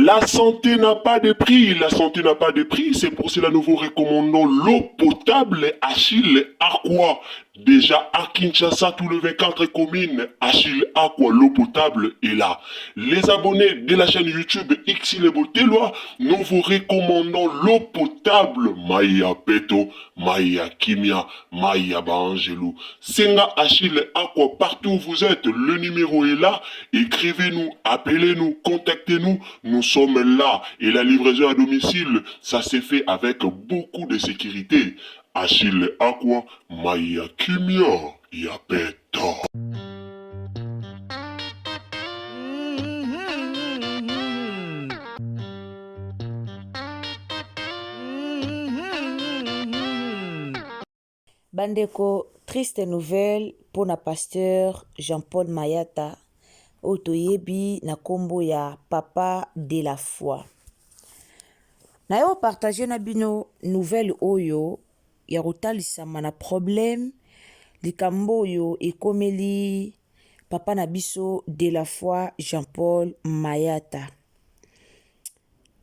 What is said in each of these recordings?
La santé n'a pas de prix, la santé n'a pas de prix, c'est pour cela que nous vous recommandons l'eau potable Achille Aqua. Déjà à Kinshasa, tout le 24 communes, Achille Aqua, l'eau potable est là. Les abonnés de la chaîne YouTube Xile Botelwa, nous vous recommandons l'eau potable Maya Peto, Maya Kimia, Maya Bangelou. Senga Achille Aqua, partout où vous êtes, le numéro est là. Écrivez-nous, appelez-nous, contactez-nous. Nous sommes là et la livraison à domicile, ça s'est fait avec beaucoup de sécurité. Achille Aqua, Maya Kimia, Yapeta. Bandeko, triste nouvelle pour na pasteur Jean-Paul Mayata, otoyebi na kombo ya Papa de la foi. Na yo partager na bino nouvelle oyo ya kotalisama na problème likambo oyo ekomeli Papa na biso de la foi Jean-Paul Mayata.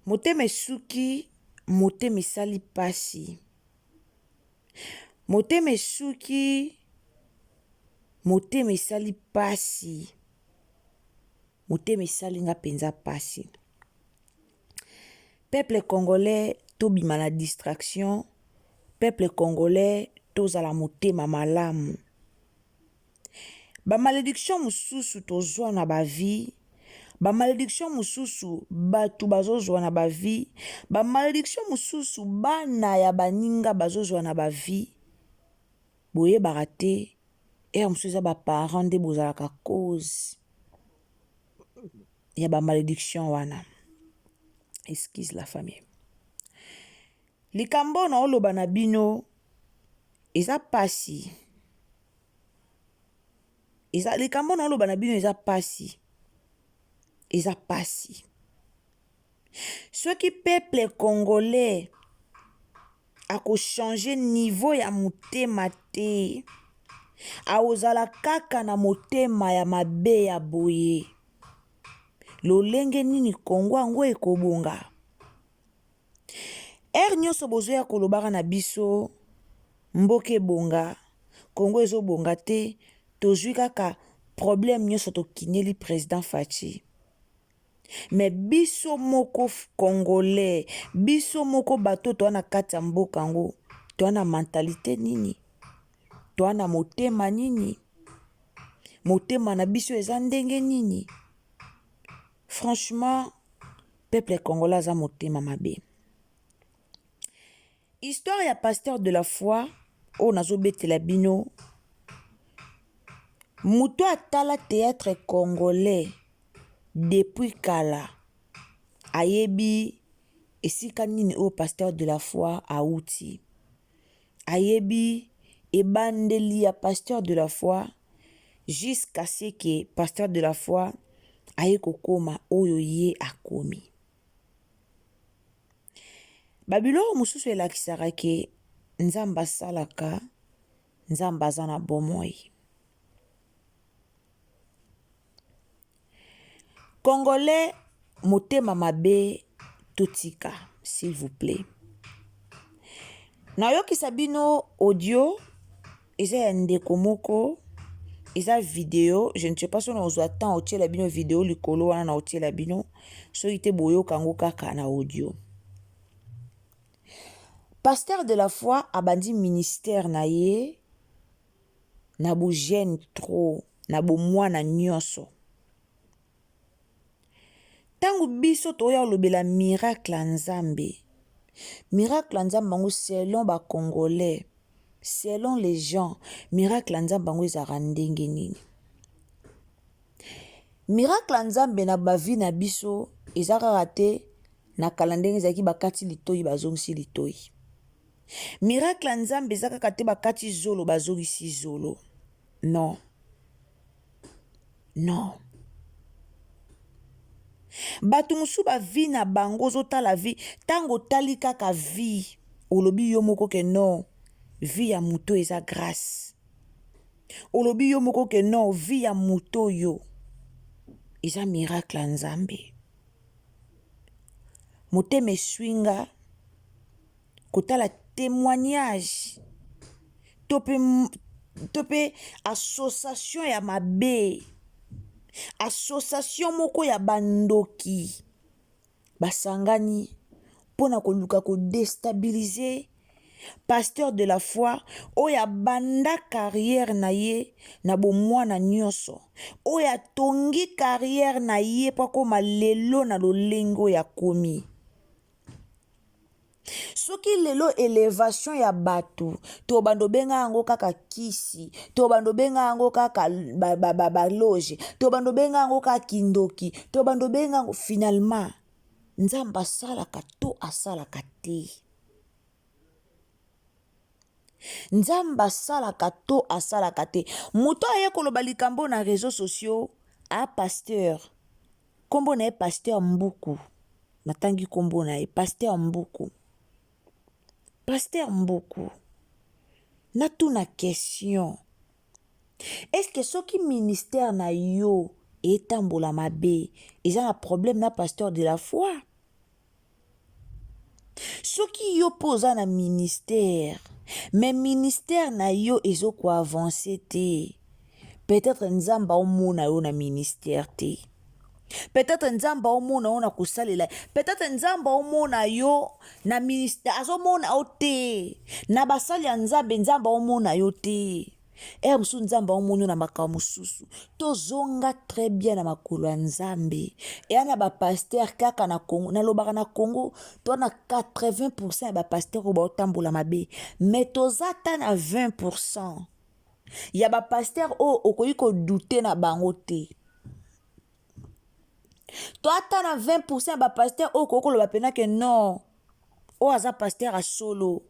Motema esuki, motema esali pasi. Motema esuki, motema esali pasi. Motema esali nga penza pasi. Peuple congolais tobima na distraction. Peuple congolais tozala motema malamu. Ba malédiction mususu tozwa na ba vie. Ba malédiction mususu batu bazozwa na ba vie. Ba malédiction mususu bana ya baninga bazozwa na ba vie. Boye barate et mususu ba parents de bozalaka cause ya ba malédiction wana. Excuse la famille. Likambo na oloba na bino eza pasi. Likambo na oloba na bino eza pasi. Eza pasi. Soki peuple congolais a ko changer niveau ya motema te. Aozala kaka na motema ya mabe ya boye. Lolenge nini Kongo ango ekobonga. Nyonso bozoya kolobaka na biso mboke bonga. Kongo ezobonga te. Tozwi kaka problème nyonso tokineli président Fachi. Mais biso moko congolais, biso moko bato to na kati ya mboka ngo, to na mentalité nini? To na motema nini? Motema na biso eza ndenge nini? Franchement, peuple congolais za motema mabe. Histoire ya pasteur de la foi, o nazo betela bino. Muto atala théâtre congolais depuis kala. Ayebi esika nini o pasteur de la foi auti. Ayebi ebandeli ya pasteur de la foi jusqu'à ce que pasteur de la foi aye kokoma oyo ye akomi. Babilo mususu elakisaka ke nzamba salaka, nzamba zana bomoi. Congolais, motema mabe totika, s'il vous plaît. Na yoki sabino audio, eza ya ndeko moko, eza vidéo, je ne sais pas si on a temps otie la bino vidéo likolo wana na otie la bino, so ite boyo kango kaka na audio. Pasteur de la foi abandi ministère na ye, na bo jeune trop, na bo mwana nyonso. Tangu biso toya lobela miracle nzambe. Miracle nzambe bango selon ba congolais, selon les gens, miracle nzambe bango ezaka ndenge nini. Miracle nzambe na bavi na biso ezaka rate na kalandenge zaki bakati litoi bazongisi litoi. Miracle nzambe ezaka kate bakati zolo bazongisi zolo. Non. Non. Batu musu ba vi na bango zota la vie tango tali kaka vi olobi yo moko ke non vi ya muto eza grâce olobi yo moko ke non vi ya muto yo eza miracle nzambe motema eswinga kotala témoignage to pe association ya mabe, association moko ya bandoki basangani mpona koluka kodestabiliser pasteur de la foi oyo abanda carrière na ye na bomwana nyonso, oyo atongi carrière na ye mpo akoma lelo na lolenge oyo akomi. Soki lelo élévation ya bato to bando benga yango kaka kisi, to bando benga yango kaka baloge, to bando benga yango kaka kindoki, to bando benga yango finalement nzambe asalaka to asalaka te. Nzambe asalaka to asalaka te. Moto aye koloba likambo na réseaux sociaux a pasteur. Kombo na ye pasteur Mbuku. Natangi kombo na ye pasteur Mbuku. Pasteur Mbuku. Natuna question. Est-ce que soki ministère na yo etambola mabe, ils ont un problème na pasteur de la foi? Soki yo posa na ministère, mais ministère na yo ezo ko avancer te. Peut-être nzamba omona yo na ministère te. Peut-être nzamba omona yo na kusalela. Peut-être nzamba omona yo na ministère azomona yo te. Na basali ya nzambe nzamba omona yo te. Musu nzamba omona na makambo mususu. Tozonga très bien na makolo ya nzambe. Na ba pasteur kaka na Congo, na lobaka na Congo, to na 80% ya ba pasteur ba otambola mabe, mais tozata na 20%. Ya ba pasteur o okoyi ko douter na bango te. To ata na 20% ya ba pasteur o kokoloba pena ke non. O aza pasteur a solo.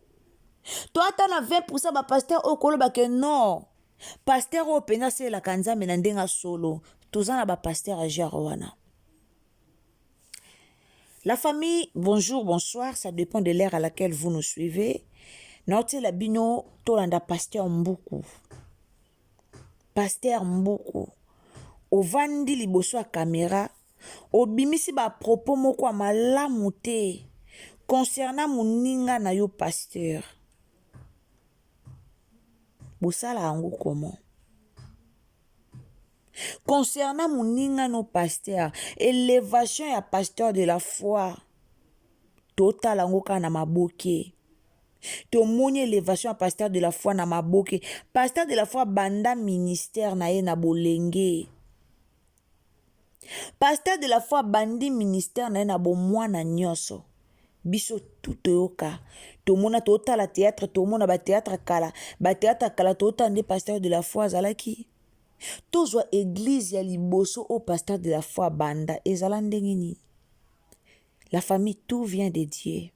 To ata na 20% ba pasteur o koloba ke non. Pasteur o pena se la kanzambe na ndenga solo. Tozana ba pasteur a jarwana. La famille, bonjour, bonsoir, ça dépend de l'ère à laquelle vous nous suivez. Note la bino tolanda pasteur Mbuku. Pasteur Mbuku. Ovandi liboso a caméra. Obimisi ba propos moko malamu te concernant moninga na yo pasteur. Bosala yango comment? Concernant moninga no pasteur, élévation ya pasteur de la foi. Total yango ka na maboke. Tomoni élévation ya pasteur de la foi na maboke. Pasteur de la foi banda ministère na ye na bolenge. Pasteur de la foi bandi ministère na ye na bomwana nyonso. Biso tout yoka. Tomona tota la théâtre, tomona ba théâtre kala. Ba théâtre kala tota nde pasteur de la foi zalaki. Tozwa église ya liboso au pasteur de la foi banda ezala ndenge nini. La famille, tout vient de Dieu.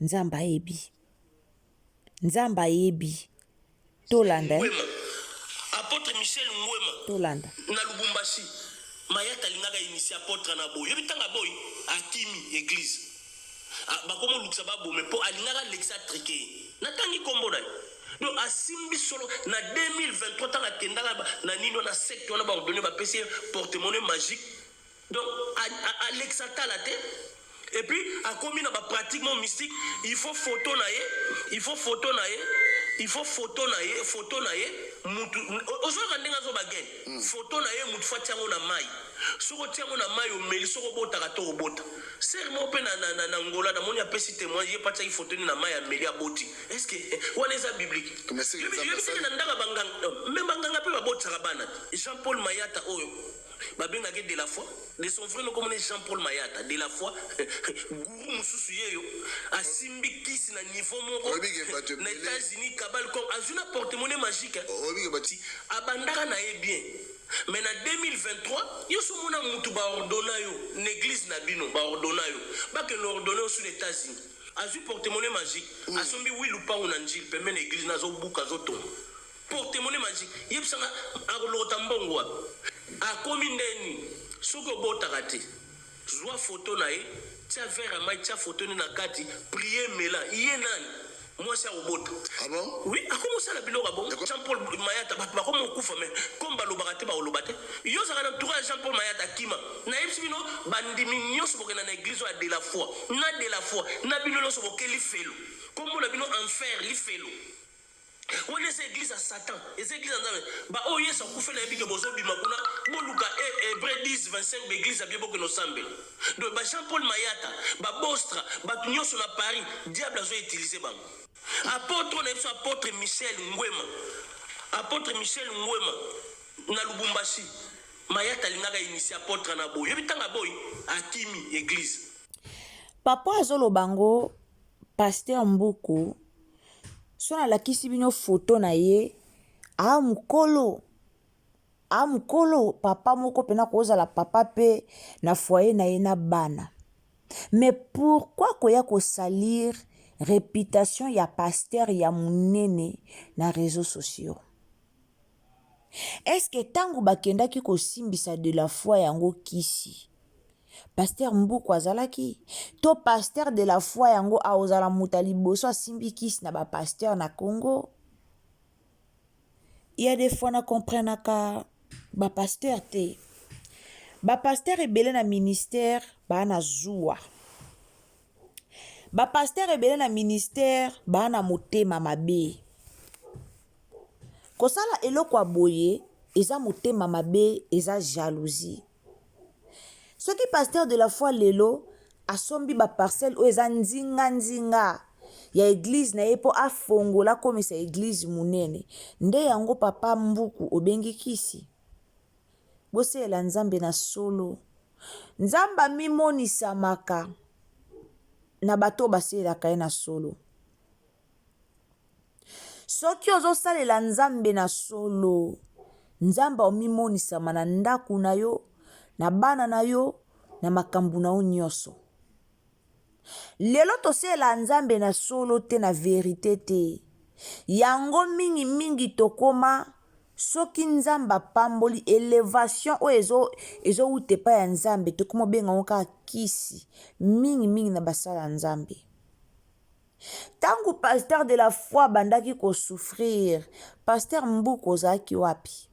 Nzamba ebi. Nzamba ebi. Tolanda. Apôtre Michel Ngwema. Tolanda. Na Lubumbashi. Mayata lingaka initié apôtre na boy. Yobi tanga boy akimi église. Bakomo luksa babo mais po alingaka lexa trike. Natangi kombo dai. Donc asimbi solo na 2023 tanga kendaka na nino na secte on a ordonné ba PC porte-monnaie magique. Donc Alexa Talate et puis a commis na ba pratiquement mystique, il faut photo na ye, il faut photo na ye, il faut photo na ye mutu ozo kandenga zo bagen photo na ye mutu fatiango na mai soko tiango na mai o meli soko bota ka to bota sermo pe na ngola na moni apesi témoin ye patia ki photo ni na mai ya meli aboti est-ce que wana eza biblique mais na ndanga banganga même banganga pe babota bana Jean-Paul Mayata oyo babengaki de la foi de son frère no comme Jean-Paul Mayata de la foi guru mususu yeyo asimbi kisi na niveau moko na États-Unis kabal comme azuna porte-monnaie magique abandaka na ye bien mais na 2023 yo somona mutu ba ordona yo l'église na bino ba ordona yo ba que l'ordonner sur les États-Unis azu porte-monnaie magique asombi wi lupango na njil pembe na église na zo buka zo to porte-monnaie magique yebsanga akolota mbongo wa akomi ndeni soko botaka te zwa photo na ye tia verre mai tia photo ni na kati prier mela iye nani moi c'est robota. Ah bon? Oui, a commencé à biloko bon. Jean-Paul Mayata ba comme kufa mais comme ba lobakate ba olobate. Yo ça na entourage Jean-Paul Mayata kima. Na yebsino bandimi nyonso bokena na église de la foi. Na de la foi. Na bino lo so bokeli felo. Comme la bino enfer li felo. On est église à Satan. Et ces églises bah oh yes on fait la bible bozo bima kuna boluka Hébreux 10 25 église à bien beaucoup nos semble. Donc bah Jean-Paul Mayata, bah Bostra, bah tunyo sur la Paris, diable a utilisé bang. Apôtre on est apôtre Michel Ngwema. Apôtre Michel Ngwema na Lubumbashi. Mayata lingaka initié apôtre na boy. Yebitanga boy akimi église. Papa azolo bango pasteur Mbuku so nalakisi bino photo na ye amukolo papa moko pena kozala papa pe na foyer na ye na bana. Mais pourquoi koya kosalir réputation ya pasteur ya munene na réseaux sociaux? Est-ce que tango bakendaki kosimbisa de la foi yango kisi pasteur Mbuku azalaki to pasteur de la foi yango aozala muta liboso asimbi kisi na pasteur na Congo? Il y a des fois na comprenaka pasteur te pasteur ebele na ministère na zuwa pasteur ebele na ministère na motema mabe kosala eloko aboye eza motema mabe eza jalousie. Soki pasteur de la foi lelo asombi parcelle o eza nzinga ya église na ye po afongola komisa église munene nde yango papa Mbuku obengi kisi. Bosela nzambe na solo. Nzamba mimonisamaka na bato baselaka ye na solo. Soki ozosalela nzambe na solo, nzamba omimonisama na ndaku na yo, na bana na yo, na makambu na yo nyonso. Lelo tosela nzambe na solo te na verité te. Yango mingi tokoma soki nzamba pamboli élévation o ezo utepa ya nzambe tokoma benga oka kisi mingi na basala nzambe. Tangu pasteur de la foi bandaki ko souffrir, pasteur Mbuku ozaki wapi?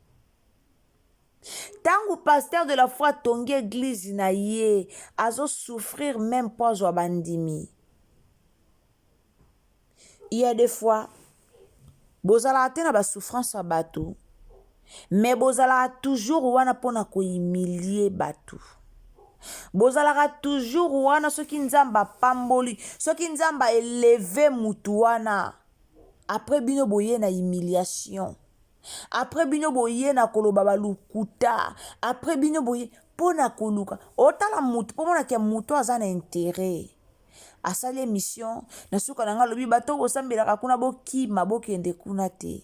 Tangu pasteur de la foi tongi église na ye azo souffrir même pas wa bandimi. Il y a des fois bozala te na ba souffrance à bato, mais bozala toujours wana pona ko humilier bato. Bozala toujours wana soki nzamba pamboli, soki nzamba élevé mutu wana. Après bino boye na humiliation. Après bino boye na koloba balukuta. Après bino boye pona koluka. Otala mutu pomona ke mutu aza na intérêt. Asali émission na suka nanga lobi bato osambelaka kuna bokima bokende kuna te.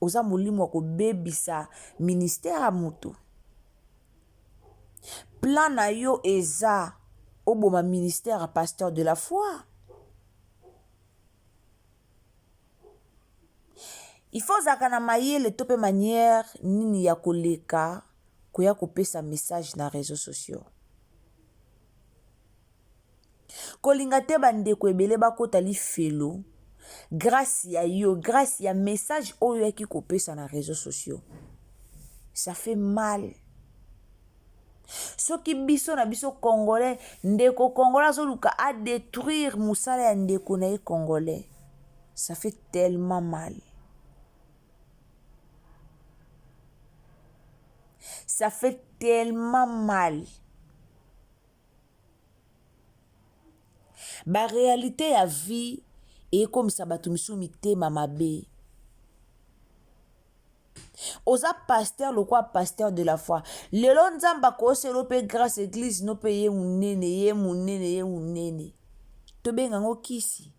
Oza molimo ko bebisa ministère a mutu. Plan na yo eza oboma ministère a pasteur de la foi. Il faut zakana mayele tope manière nini ya koleka koya kopesa message na réseaux sociaux. Kolinga te bandeko ebele bakota li felo grâce ya yo, grâce ya message oyo yaki kopesa na réseaux sociaux. Ça fait mal. Soki biso na biso congolais ndeko congolais azoluka a détruire musala ya ndeko na ye congolais. Ça fait tellement mal. Ça fait tellement mal. Ba réalité ya vie et comme ça batumisu mitema mabe. Oza pasteur le quoi pasteur de la foi. Lelo nzamba ko selo pe grâce église no pe ye munene. Tobenga ngo kisi.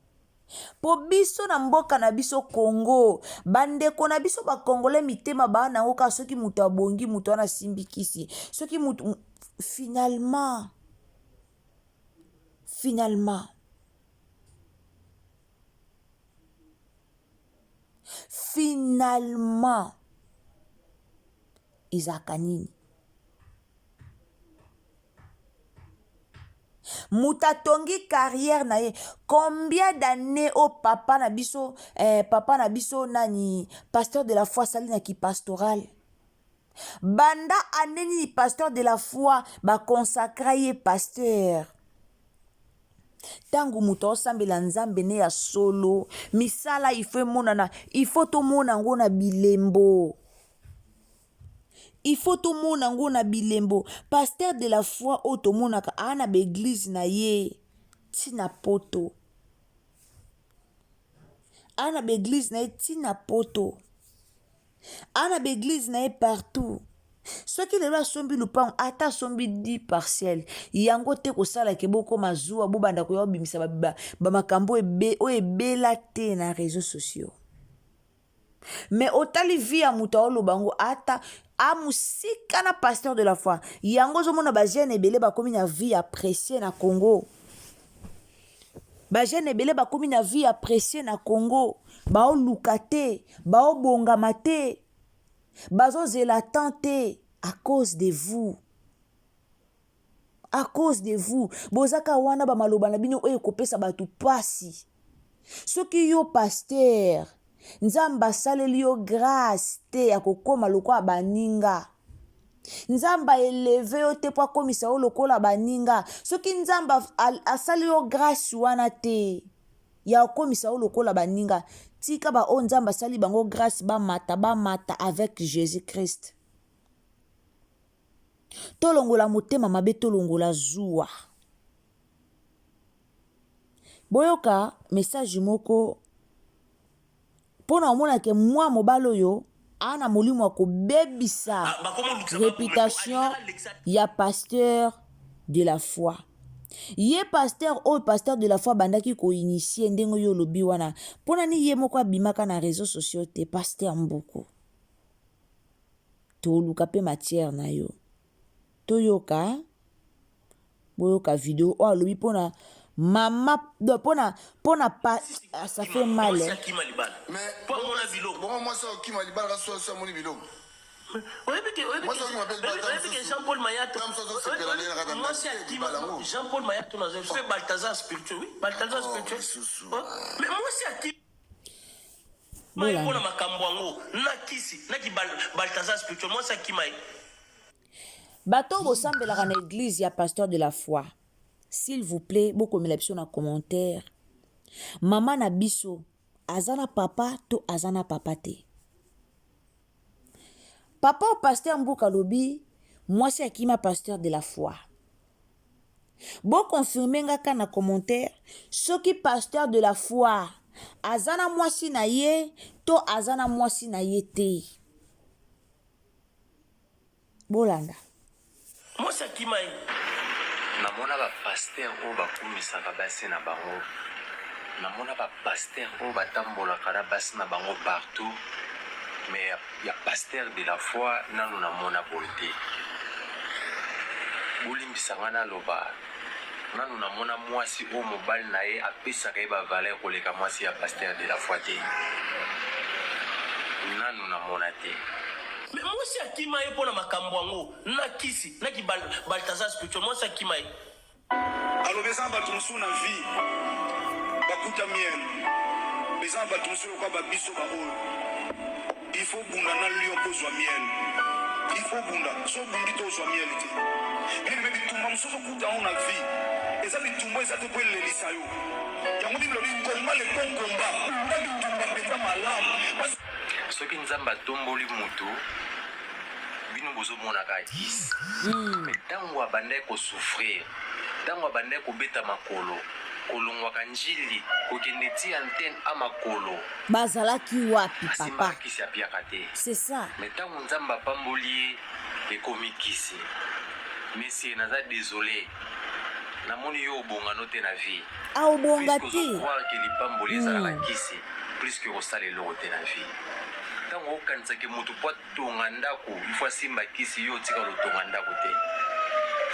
Po biso na mboka na biso Congo, bandeko na biso ba Congolais mitema ba na ngo ka soki mutu abongi mutu ana simbi kisi. Soki mutu finalement izaka nini? Muta tongi carrière na ye. Combien d'années au papa na biso nani pasteur de la foi sali na ki pastoral. Banda aneni pasteur de la foi ba consacra ye pasteur. Tangu muta osambela nzambe ne ya solo, misala ifo monana, ifo to mona ngo na bilembo. Il faut tout le monde na bilembo. Pasteur de la foi o to monaka ana be église na ye. Tina poto. Ana be église na ye tina poto. Ana be église na ye partout. Ce qui le loi sombi lupang ata sombi 10 partiel. Yango te ko sala ke boko mazua bo banda ko yobimisa ba makambo ebela te na réseaux sociaux. Mais otali via muta olobango ata amusika na pasteur de la foi. Yango zomona ba jeune ebele ba komi na vie appréciée na Congo. Ba jeune ebele ba komi na vie appréciée na Congo. Ba oluka te, ba obongama te. Bazo zela tante à cause de vous. À cause de vous. Bozaka wana ba maloba na bino oyo kopesa batu pasi. Soki yo pasteur Nzamba saleli yo grâce te ya kokoma lokola baninga. Nzamba eleve yo te po komisa yo lokola baninga. Soki nzamba asali yo grâce wana te ya komisa yo lokola baninga. Tika ba o nzamba sali bango grâce ba mata avec Jésus-Christ. Tolongola motema mabe tolongola zuwa. Boyoka message moko pona omona ke mwa mobalo yo ana molimo ko bebisa réputation ya pasteur de la foi. Ye pasteur de la foi bandaki ko initier ndengo yo lobi wana pona ni ye moko abimaka na réseaux sociaux te pasteur mboko. To luka pe matière na yo. Toyoka boyoka vidéo o lobi pona Maman, pona pas, ça fait mal. Mais pour moi, ça qui m'a dit, ça mon bilo. Jean-Paul Mayat, moi c'est Jean-Paul Mayat, je fais Balthazar spirituel, oui, Balthazar spirituel. Mais moi c'est qui? Moi je ma kambwango, nakisi, naki Balthazar spirituel, moi c'est qui m'a. Bato bosambela na église ya pasteur de la foi. S'il vous plaît, beaucoup de l'option en commentaire. Maman na biso, azana papa to azana papa te. Papa au pasteur Mbouka lobi, moi c'est Akima pasteur de la foi. Bon confirmer nga na commentaire, ce qui pasteur de la foi, azana moi si na ye, to azana moi si na ye te. Bolanda. Moi c'est Akima. Namona ba pasteur o bakumisaka basi na bango. Namona ba pasteur o batambola kala basi na bango partout. Mais ya pasteur de la foi nanu namona bolite. Bolimbisanga na loba. Nanu namona mwasi o mobali na ye apesaka ye ba valeur koleka mwasi ya pasteur de la foi te. Nanu namona te. Mais moi c'est Akima ye pona makambwango nakisi naki Balthazar spirituel moi c'est Akima ye. Alors besoin batumsu na vie bakuta miel besoin batumsu kwa babiso ba ol il faut bunda na lion kozwa miel il faut bunda so bundi to zwa miel te bien mais bitumba musoso kuta on na vie eza bitumba eza te kwele lisayo yango biblo bi komba le konkomba na bitumba peta malamu soki nzamba tomboli mutu bino bozo mona ka kisi mais tango abandai ko souffrir tango abandai ko beta makolo kolongwa kanjili kokende ti antenne amakolo Bazalaki wapi papa? kisi apiaka te. C'est ça. Mais tango nzamba pamboli ekomi kisi monsieur naza désolé namoni yo obongano te na vie Ah obonga te. croire que lipamboli ezalaka kisi plus que kosala eloko te na vie ntango okanisaki motu po atonga ndako ifo asimba kisi yo otika lotonga ndako te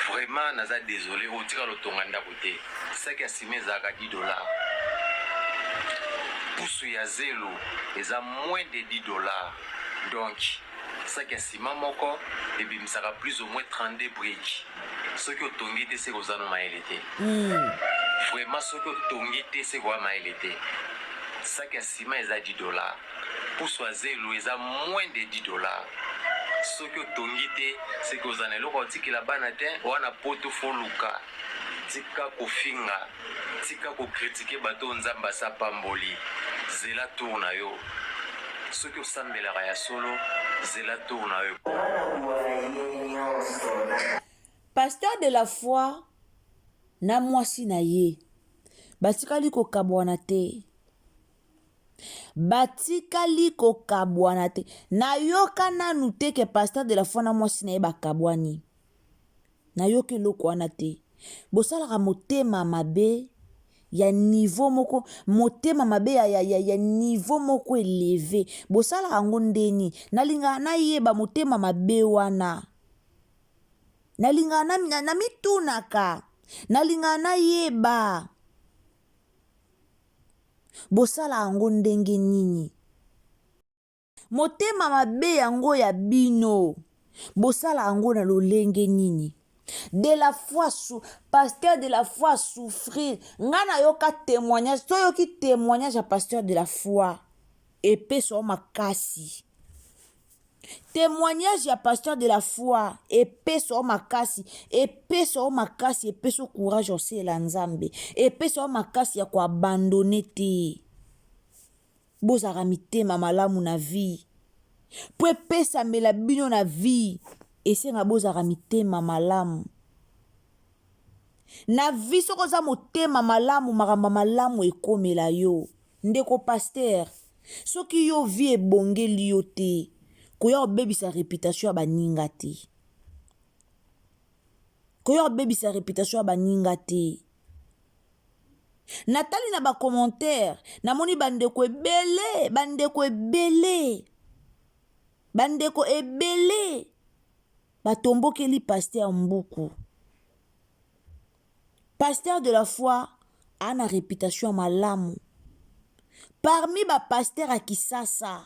vraiment naza désolé otika lotonga ndako te saki asima ezalaka $10 pusu ya zelo eza moins de $10 donc saki asima moko ebimisaka plus ou moins 32 briques soki otongi te se koza no mayele te vraiment soki otongi te se koza mayele te saki ya nsima eza $10 pusu ya zelo eza moins de $10 soki otongi te se koza na eloko otikela bana te wana poto foluka tika kofinga tika kokritike bato nzambe asapamboli zela tour na yo soki osambelaka ya solo zela tour na yo. Pasteur de la foi na mwasi na ye batikali kokabwana te, batikali kokabwana te. Nayoka nanu te ke pasteur de la foi na mwasi na ye bakabwani, nayoka eloko wana te. Bosalaka motema mabe ya niveau moko, motema mabe ya niveau moko eleve, bosalaka yango ndeni. Nalinga nayeba motema mabe wana, nalinga na mitunaka, nalinga nayeba bosala yango ndenge nini. Motema mabe yango ya bino bosala yango na lolenge nini. De la foi, pasteur de la foi souffrir. Ngana yoka témoignage, to yoki témoignage à pasteur de la foi. Épée sur makasi. Témoignage à pasteur de la foi. Épée sur makasi. Épée sur makasi. Épée sur courage aussi lanzambe. Épée sur makasi ya ko abandonner te. Bozara mitema malamu na vie. Po épée sa mela bino na vie. Esenga bozara mitema malamu. Na vie soko za motema malamu maramba malamu ekomela yo. Ndeko pasteur, soki yo vie ebongeli yo te, koya obebisa réputation ya baninga te. Koya obebisa réputation ya baninga te. Natali na ba commentaire, namoni bandeko ebele, bandeko ebele. Bandeko ebele. Batombokeli pasteur Mbuku. Pasteur de la foi a na réputation malamu. Parmi ba pasteur à Kisasa,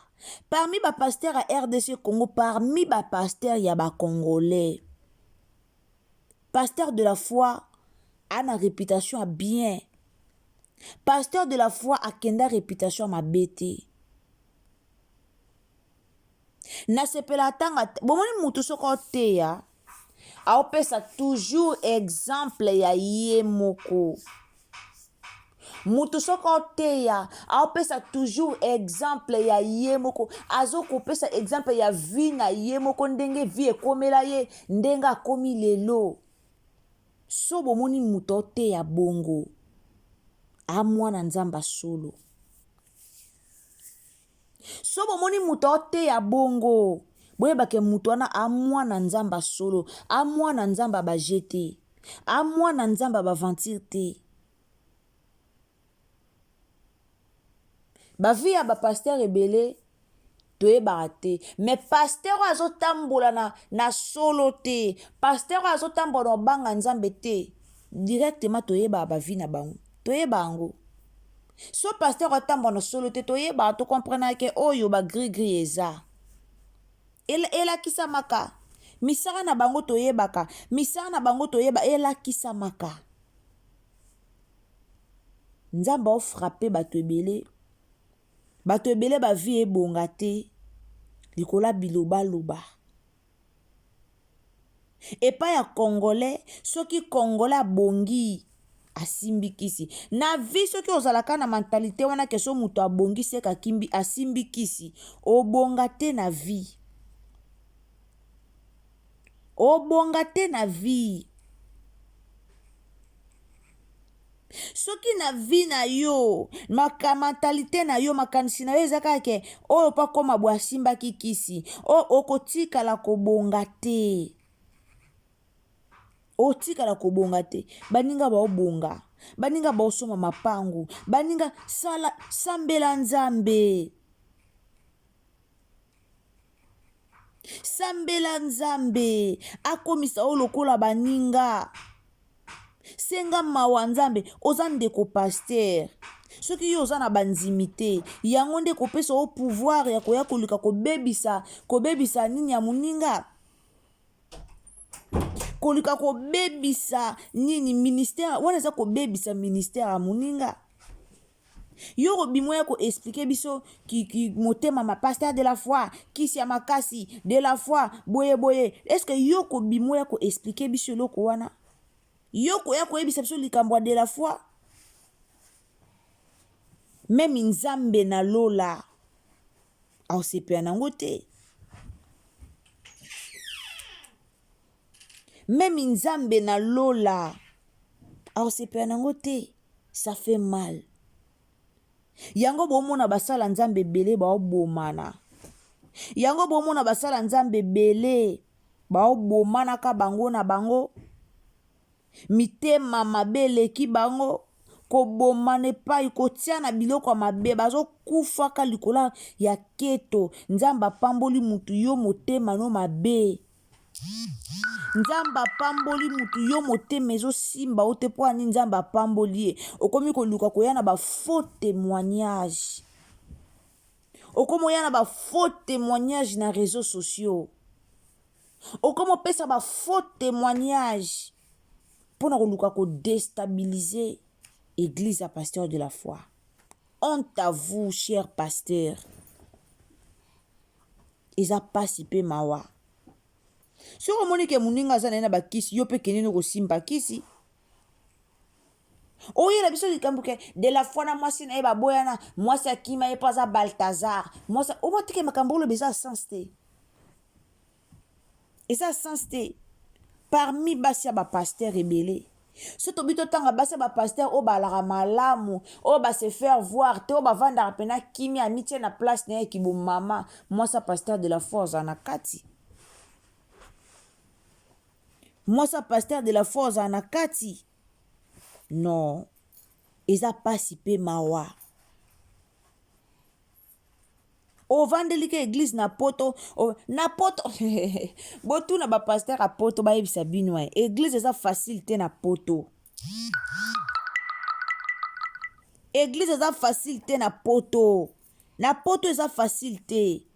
parmi ba pasteur à RDC Congo, parmi ba pasteur ya ba Congolais. Pasteur de la foi a na réputation à bien. Pasteur de la foi a kenda réputation à bête. Na sepela tanga bomoni mutu soko te ya aopesa toujours exemple ya ye moko. Mutu soko te ya aopesa toujours exemple ya ye moko. Azo kopesa exemple ya vie na ye moko ndenge vie ekomela ye ndenge akomi lelo. So bomoni mutu te ya bongo amwana nzamba solo. So bomoni mutu te ya bongo boyeba ke mutu wana amwana nzamba solo, amwana nzamba bajete, amwana nzamba baventir te. Bavi ya ba pasteur ebele toyebaka te, mais pasteur azotambola na solo te, pasteur azotambola na banga nzambe te, directement toyebaka bavi na bango, toyeba yango. So pasteur atambola na solo te toyebaka, to comprendre ke oyo ba gris eza. Ela kisamaka. Misara na bango toyebaka. Misara na bango toyeba ela kisamaka. Nzamba o frappé bato ebele. Bato ebele ba vie ebonga te. Likola biloba loba. Epa ya Congolais, soki Congolais abongi asimbikisi. Na vie soki ozalaka na mentalité wana ke so muto abongi seka kimbi asimbikisi. Obonga te na vie. Obonga te na vie. Soki na vie na yo, mentalité na yo, makanisi na yo ezaka ke oyo pa koma bwa simba kikisi, o okotikala kobonga te. Otikala kobonga te. Baninga ba obonga. Baninga ba osoma mapangu. Baninga sambela nzambe. Sambela nzambe. Akomisa o lokola baninga. Senga mawa nzambe. Oza ndeko pasteur. Soki yo oza na banzimite. Yango nde kopesa o pouvoir ya koya kolika kobebisa nini ya muninga. kolika kobebisa nini ministère wana eza kobebisa ministère ya moninga. Yo kobimo ya koexplike biso ki motema ma pasteur de la foi kisi ya makasi de la foi boye boye. Est-ce que yo kobimo ya koexplike biso eloko wana? Yo koya koyebisa biso likambo de la foi? Même nzambe na lola aosepela nango te. Même nzambe na lola aosepela nango te. Ça fait mal. Yango bomona basala nzambe belé baobomana. Yango bomona basala nzambe belé baobomana ka bango na bango. Mitema mabele ki bango. Kobomane epai kotia na biloko ya mabe bazokufaka likola ya keto. Nzamba pamboli mutu yo motema no mabe. Nzamba pamboli mutu yo motema ezosimba ote po ani nzamba pamboli ye. Okomi koluka koya na ba faux témoignage. Okomi oya na ba faux témoignage na réseaux sociaux. Okomi opesa ba faux témoignage pona koluka ko déstabiliser Église à pasteur de la foi. Honte à vous, chers pasteurs. Eza pasi pe mawa. Si on moni ke muninga za na bakisi yo pe keneno ko simba kisi. Oye la biso likambo ke de la foi na mwasi na eba boyana mwasi akima e paza Balthazar. Mwasi o matike makambo lo beza sens te. Eza sens te. Parmi basi ba pasteur rebelle. Si tu bito tanga basi ba pasteur o balara malamu o ba se faire voir te o ba vanda pena kimi amitié na place na ki bo mama moi ça pasteur de la force anakati. Moi ça pasteur de la force anakati. Non. Eza pasi pe mawa. O vandelike église na poto na poto botu na ba pasteur a poto ba yebisa bino église eza facile te na poto. Église eza facile te na poto. Na poto eza facile te.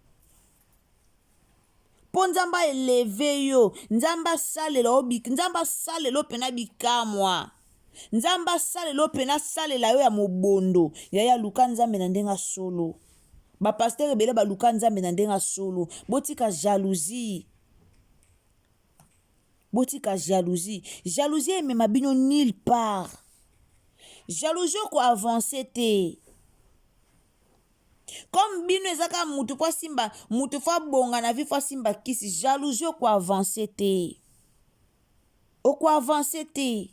Po nzamba eleve yo, nzamba salela obik, nzamba salela pena bikamwa. Nzamba salela pena salela yo ya mobondo. Ya luka nzambe na ndenga solo. Ba pasteur ebele ba luka nzambe na ndenga solo. Botika jalousie. Botika jalousie. Jalousie emema bino nulle part. Jalousie ko avancer te. Comme bino ezaka mutu po simba, mutu fa bonga na vi fa simba kisi, jalousie ko avancer te. O ko avancer te.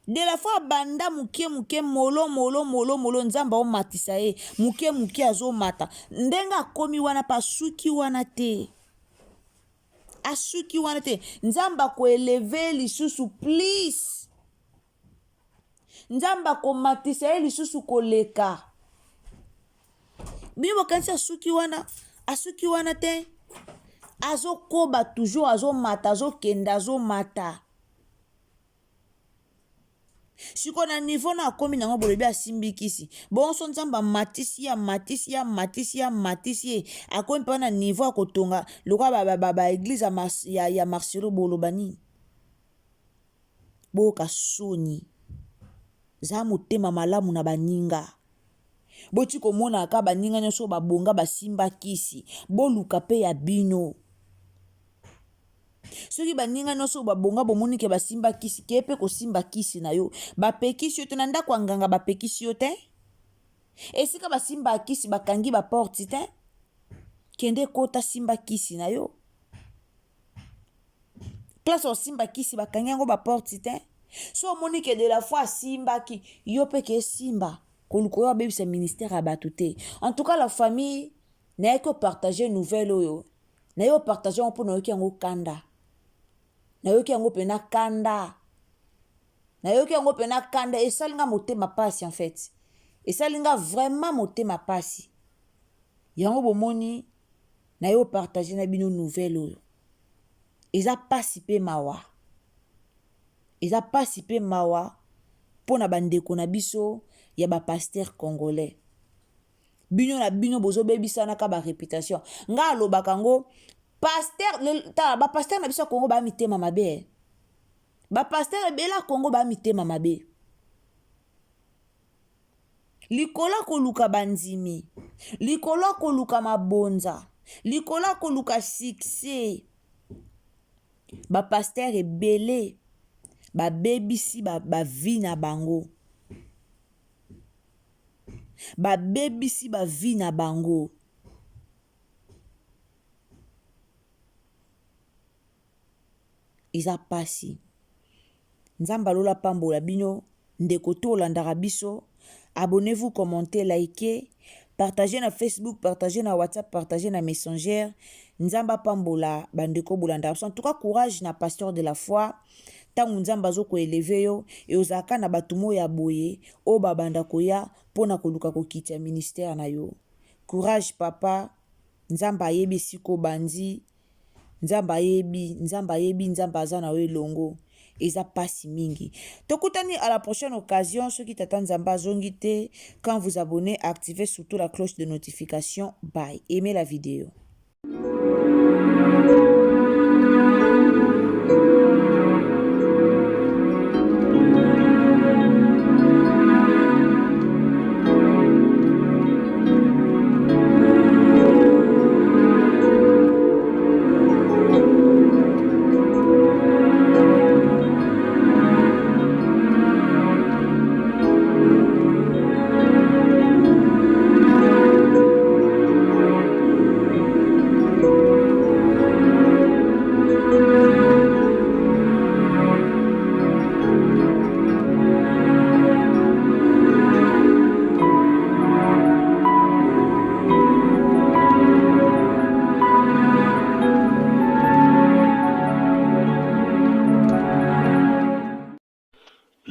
De la fois banda mukie molo nzamba o matisa e mukie azo mata ndenga komi wana pa suki wana te asuki wana te nzamba ko eleve lisusu please nzamba ko matisa e lisusu koleka bino bokanisi asuki wana te azo koba toujours azo mata azo kenda azo mata. Siko na niveau na komi nango bolobi asimbi kisi. Bonso nzamba matisi akomi pa na niveau akotonga loka ba église ya Marcelo bolobani. Boka soni. Za motema malamu na baninga. Boti komona aka baninga nyonso babonga basimba kisi. Boluka pe ya bino. Soki baninga nyonso babonga bomoni ke basimba kisi kepe ko simba kisi na yo bapekisi yo te na ndako nganga bapekisi yo te esika basimba kisi bakangi ba porte te kende kota simba kisi na yo place o simba kisi bakangi yango ba porte te so moni ke de la foi simba ki yo pe ke simba koluko yo bebisa ministère abatu te. En tout cas la famille na ko partager nouvelle oyo na yo partager on pour no ki yango kanda. Nayoki yango pena kanda esalinga motema pasi en fait. Esalinga vraiment motema pasi. Yango bomoni na yo partager na bino nouvelle oyo. Eza pasi pe mawa. Eza pasi pe mawa pona bandeko na biso ya ba pasteur congolais. Bino na bino bozo bebisa na ka ba réputation. Nga alobaka ngo Pasteur na biso Congo ba mitema mabe. Ba pasteur ebela Congo ba mitema mabe. Likola koluka banzimi, likola koluka mabonza, likola koluka succès. Ba pasteur ebele ba bebisi ba vie na bango. Ba bebisi ba vie na bango. Iza pasi. Nzamba lola pambola bino ndeko to landaka biso. Abonnez-vous, commentez, likez, partagez na Facebook, partagez na WhatsApp, partagez na Messenger. Nzamba pambola bandeko bolanda. En tout cas, courage na pasteur de la foi. Tangu nzamba zo ko élever yo et ozaka na batumo ya boye o babanda koya pona koluka ko kitia ministère na yo. Courage papa. Nzamba yebi siko bandi. Nzamba yebi, nzamba azana we longo. Eza pasi mingi. Tokutani à la prochaine occasion. Ceux qui t'attendent Nzamba zongite. Quand vous abonnez, activez surtout la cloche de notification. Bye. Aimez la vidéo.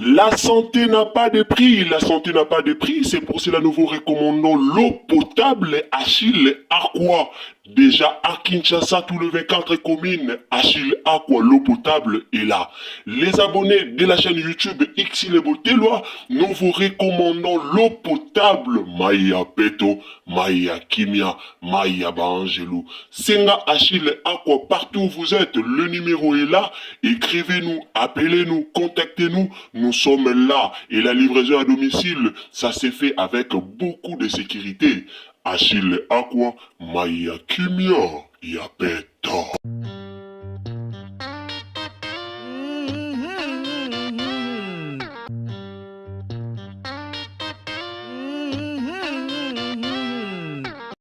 La santé n'a pas de prix, la santé n'a pas de prix, c'est pour cela nous vous recommandons l'eau potable Achille Aqua. Déjà à Kinshasa, tous les 24 communes, Achille Aqua, l'eau potable est là. Les abonnés de la chaîne YouTube Xilebo Teloa, nous vous recommandons l'eau potable Maya Peto, Maya Kimia, Maya Bangelou. Senga Achille Aqua, partout où vous êtes, le numéro est là. Écrivez-nous, appelez-nous, contactez-nous, nous sommes là. Et la livraison à domicile, ça s'est fait avec beaucoup de sécurité. Achille Aqua, Maya Kimia, Yapeta.